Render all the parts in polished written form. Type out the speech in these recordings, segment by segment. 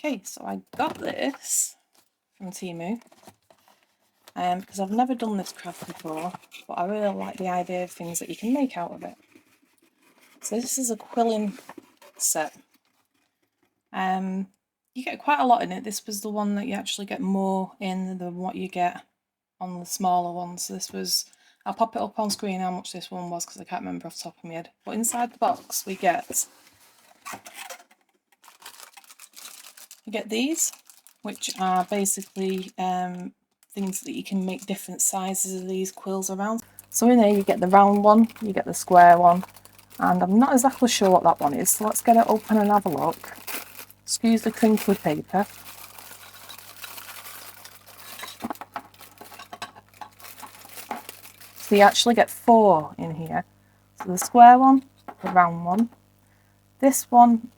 Okay, so I got this from Temu because I've never done this craft before, but I really like the idea of things that you can make out of it. So this is a quilling set. You get quite a lot in it. This was the one that you actually get more in than what you get on the smaller ones. So this was, I'll pop it up on screen how much this one was because I can't remember off the top of my head. But inside the box we get these, which are basically things that you can make different sizes of these quills around. So in here you get the round one, you get the square one, and I'm not exactly sure what that one is, so let's get it open and have a look. Excuse the crinkly paper. So you actually get 4 in here. So the square one, the round one. This one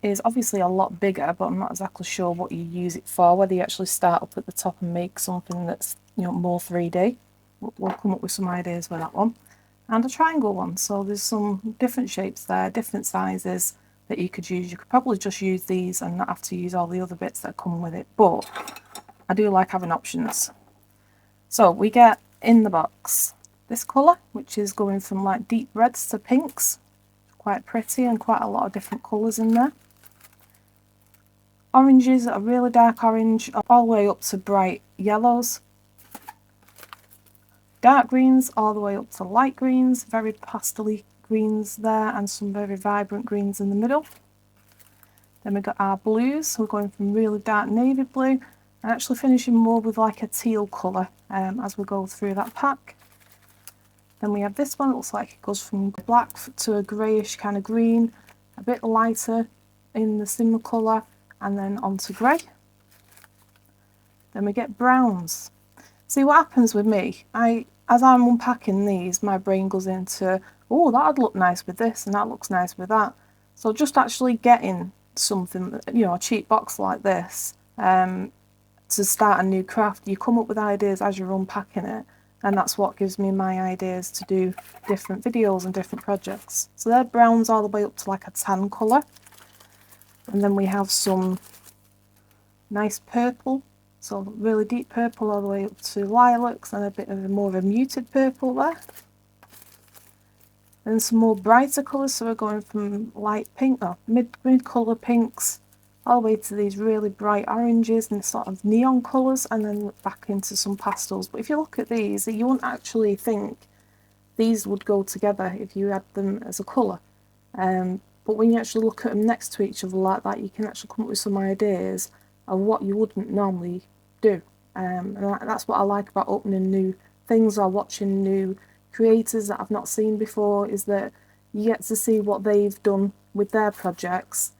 is obviously a lot bigger, but I'm not exactly sure what you use it for, whether you actually start up at the top and make something that's, you know, more 3D. We'll come up with some ideas with that one. And a triangle one, so there's some different shapes there, different sizes that you could use. You could probably just use these and not have to use all the other bits that come with it, but I do like having options. So we get in the box this colour, which is going from like deep reds to pinks. Quite pretty and quite a lot of different colours in there. Oranges, a really dark orange, all the way up to bright yellows. Dark greens all the way up to light greens, very pastel-y greens there, and some very vibrant greens in the middle. Then we got our blues, so we're going from really dark navy blue and actually finishing more with like a teal colour as we go through that pack. Then we have this one, it looks like it goes from black to a greyish kind of green, a bit lighter in the similar colour, and then onto grey. Then we get browns. See what happens with me, as I'm unpacking these, my brain goes into, oh, that'd look nice with this and that looks nice with that. So just actually getting something, you know, a cheap box like this to start a new craft, you come up with ideas as you're unpacking it, and that's what gives me my ideas to do different videos and different projects. So they're browns all the way up to like a tan colour. And then we have some nice purple, so really deep purple all the way up to lilacs, and a bit of more of a muted purple there. Then some more brighter colours, so we're going from light pink, or mid colour pinks, all the way to these really bright oranges and sort of neon colours, and then back into some pastels. But if you look at these, you wouldn't actually think these would go together if you had them as a colour. But when you actually look at them next to each other like that, you can actually come up with some ideas of what you wouldn't normally do. And that's what I like about opening new things or watching new creators that I've not seen before, is that you get to see what they've done with their projects,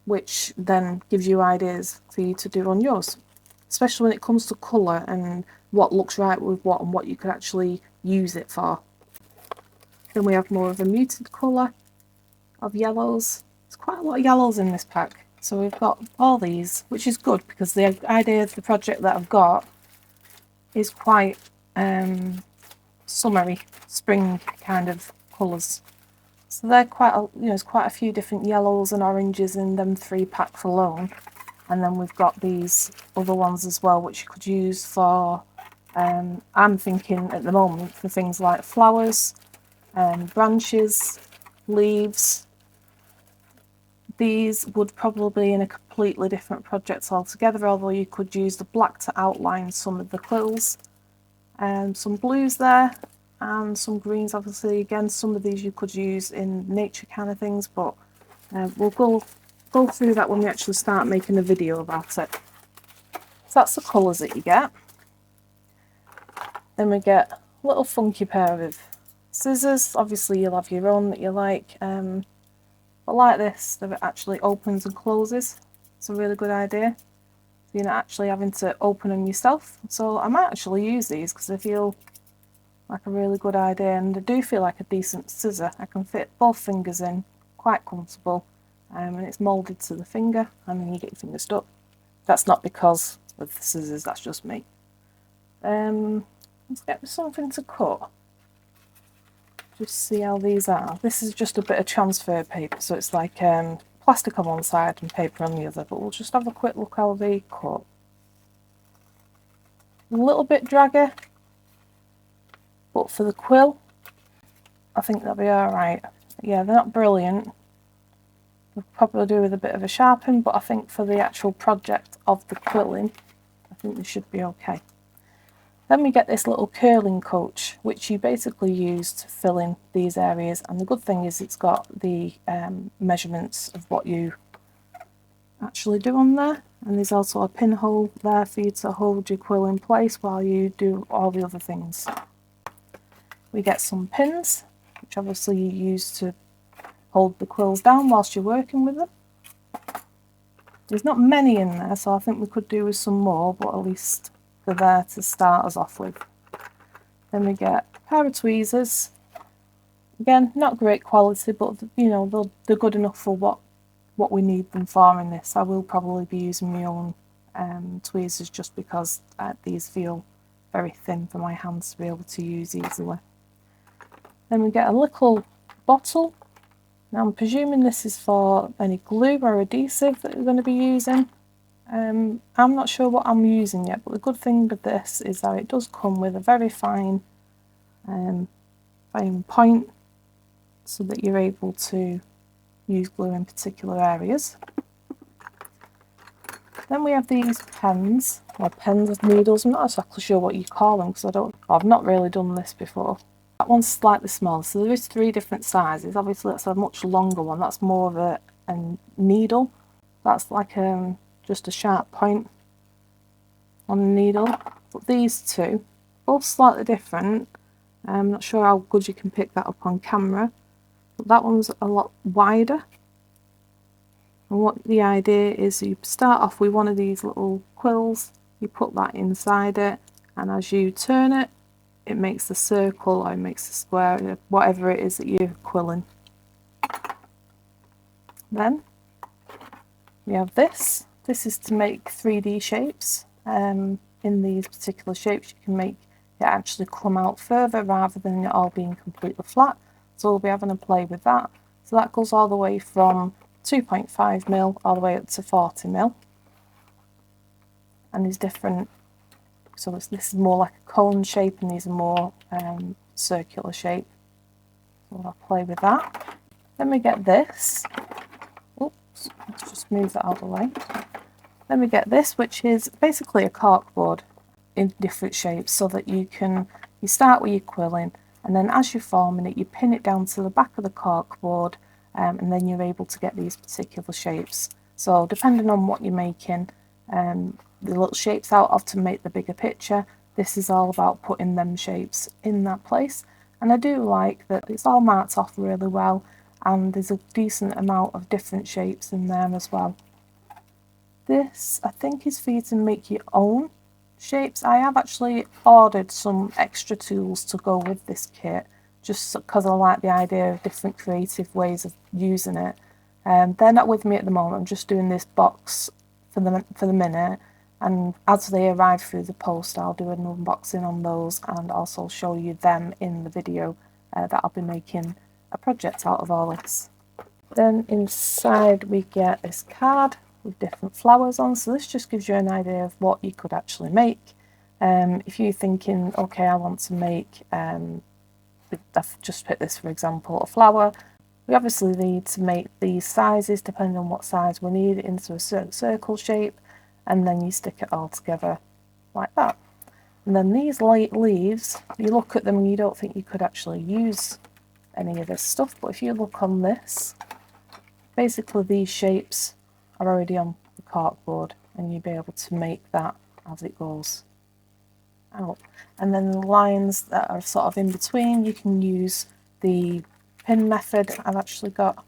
which then gives you ideas for you to do on yours, especially when it comes to colour and what looks right with what and what you could actually use it for. Then we have more of a muted colour of yellows. There's quite a lot of yellows in this pack, so we've got all these, which is good because the idea of the project that I've got is quite summery, spring kind of colours. So they're quite a, there's quite a few different yellows and oranges in them 3 packs alone. And then we've got these other ones as well, which you could use for, I'm thinking at the moment, for things like flowers, branches, leaves. These would probably be in a completely different project altogether, although you could use the black to outline some of the quills. Some blues there, and some greens. Obviously, again, some of these you could use in nature kind of things, but we'll go through that when we actually start making a video about it. So that's the colours that you get. Then we get a little funky pair of scissors. Obviously, you'll have your own that you like. But like this, that it actually opens and closes. It's a really good idea. So you're not actually having to open them yourself. So I might actually use these because I feel like a really good idea, and they do feel like a decent scissor. I can fit both fingers in, quite comfortable, and it's moulded to the finger, and then you get your finger stuck. That's not because of the scissors, that's just me. Let's get something to cut. Just see how these are. This is just a bit of transfer paper, so it's like plastic on one side and paper on the other, but we'll just have a quick look how they cut. A little bit draggy, but for the quill, I think they'll be alright. Yeah, they're not brilliant. We'll probably do with a bit of a sharpen, but I think for the actual project of the quilling, I think they should be okay. Then we get this little curling coach, which you basically use to fill in these areas. And the good thing is it's got the measurements of what you actually do on there. And there's also a pinhole there for you to hold your quill in place while you do all the other things. We get some pins, which obviously you use to hold the quills down whilst you're working with them. There's not many in there, so I think we could do with some more, but at least they're there to start us off with. Then we get a pair of tweezers. Again, not great quality, but you know, they're good enough for what we need them for in this. I will probably be using my own tweezers just because these feel very thin for my hands to be able to use easily. Then we get a little bottle. Now I'm presuming this is for any glue or adhesive that we're going to be using. I'm not sure what I'm using yet, but the good thing with this is that it does come with a very fine point so that you're able to use glue in particular areas. Then we have these pens, or pens of needles. I'm not exactly sure what you call them because I've not really done this before. That one's slightly smaller, so there is 3 different sizes. Obviously that's a much longer one, that's more of a needle. That's like just a sharp point on the needle. But these two, both slightly different. I'm not sure how good you can pick that up on camera, but that one's a lot wider. And what the idea is, you start off with one of these little quills, you put that inside it, and as you turn it, it makes the circle or it makes the square, whatever it is that you're quilling. Then we have this. This is to make 3D shapes. In these particular shapes, you can make it actually come out further rather than it all being completely flat. So we'll be having a play with that. So that goes all the way from 2.5mm all the way up to 40mm. And there's different, so this is more like a cone shape and these are more circular shape. So I'll play with that. Then we get this. Oops, let's just move that out of the way. Then we get this, which is basically a corkboard in different shapes, so that you start with your quilling, and then as you're forming it, you pin it down to the back of the corkboard, and then you're able to get these particular shapes. So depending on what you're making, the little shapes out of to make the bigger picture, this is all about putting them shapes in that place. And I do like that it's all marked off really well, and there's a decent amount of different shapes in there as well. This, I think, is for you to make your own shapes. I have actually ordered some extra tools to go with this kit, just because I like the idea of different creative ways of using it. They're not with me at the moment. I'm just doing this box for the minute, and as they arrive through the post, I'll do an unboxing on those and also show you them in the video that I'll be making a project out of all this. Then inside we get this card with different flowers on, so this just gives you an idea of what you could actually make. If you're thinking, okay, I want to make, I've just picked this for example, a flower, we obviously need to make these sizes depending on what size we need into a certain circle shape, and then you stick it all together like that. And then these light leaves, you look at them and you don't think you could actually use any of this stuff, but if you look on this, basically these shapes are already on the corkboard and you'll be able to make that as it goes out. And then the lines that are sort of in between, you can use the pin method I've actually got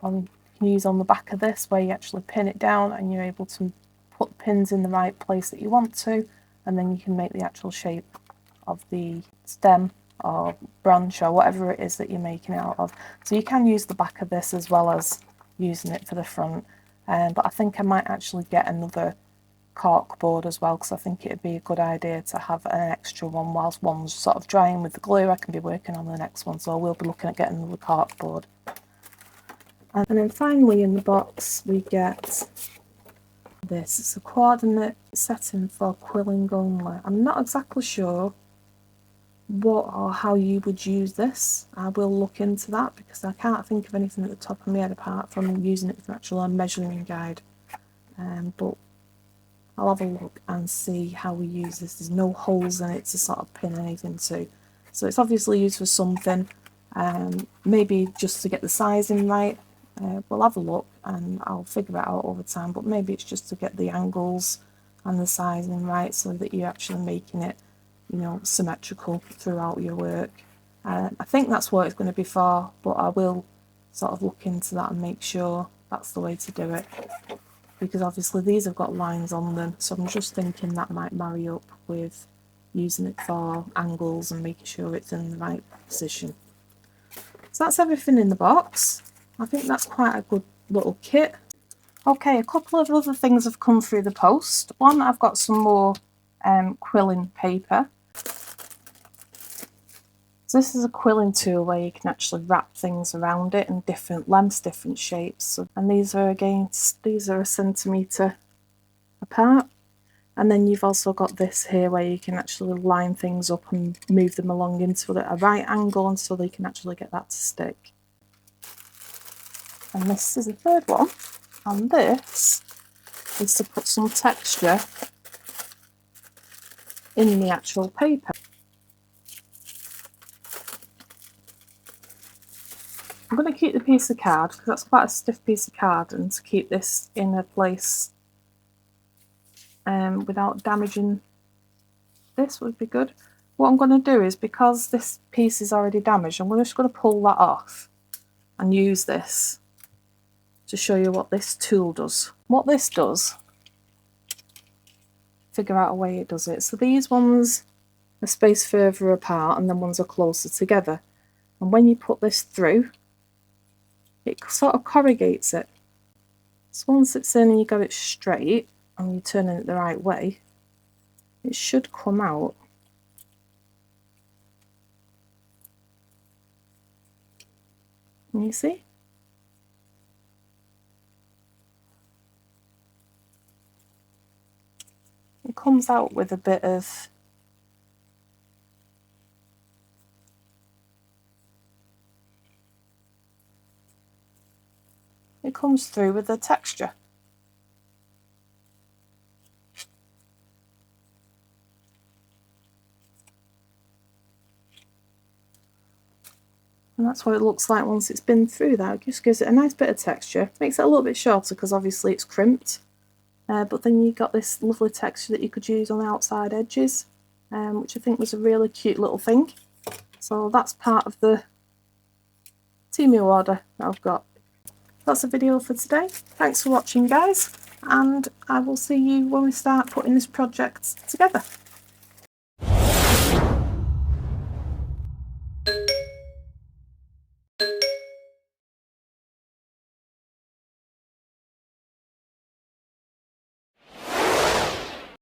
on, you can use on the back of this, where you actually pin it down and you're able to put pins in the right place that you want to, and then you can make the actual shape of the stem or branch or whatever it is that you're making it out of. So you can use the back of this as well as using it for the front, but I think I might actually get another cork board as well, because I think it'd be a good idea to have an extra one whilst one's sort of drying with the glue. I can be working on the next one, so we'll be looking at getting another cork board. And then finally in the box we get this. It's a coordinate setting for quilling only. I'm not exactly sure what or how you would use this. I will look into that because I can't think of anything at the top of my head apart from using it for actual measuring guide. But I'll have a look and see how we use this. There's no holes in it to sort of pin anything to. So it's obviously used for something, maybe just to get the sizing right. We'll have a look and I'll figure it out over time, but maybe it's just to get the angles and the sizing right so that you're actually making it, you know, symmetrical throughout your work. I think that's what it's going to be for, but I will sort of look into that and make sure that's the way to do it. Because obviously these have got lines on them, so I'm just thinking that might marry up with using it for angles and making sure it's in the right position. So that's everything in the box. I think that's quite a good little kit. Okay, a couple of other things have come through the post. One, I've got some more quilling paper. So this is a quilling tool where you can actually wrap things around it in different lengths, different shapes. So, and these are a centimetre apart. And then you've also got this here where you can actually line things up and move them along into a right angle, and so they can actually get that to stick. And this is the third one, and this is to put some texture in the actual paper. I'm going to keep the piece of card because that's quite a stiff piece of card, and to keep this in a place without damaging this would be good. What I'm going to do is, because this piece is already damaged, I'm just going to pull that off and use this to show you what this tool does. What this does, figure out a way it does it. So these ones are spaced further apart and then ones are closer together. And when you put this through, it sort of corrugates it. So once it's in and you got it straight and you're turning it the right way, it should come out. Can you see? It comes out with a bit of it comes through with the texture. And that's what it looks like once it's been through that. It just gives it a nice bit of texture. Makes it a little bit shorter because obviously it's crimped. But then you've got this lovely texture that you could use on the outside edges, which I think was a really cute little thing. So that's part of the Temu order that I've got. That's the video for today. Thanks for watching, guys, and I will see you when we start putting this project together.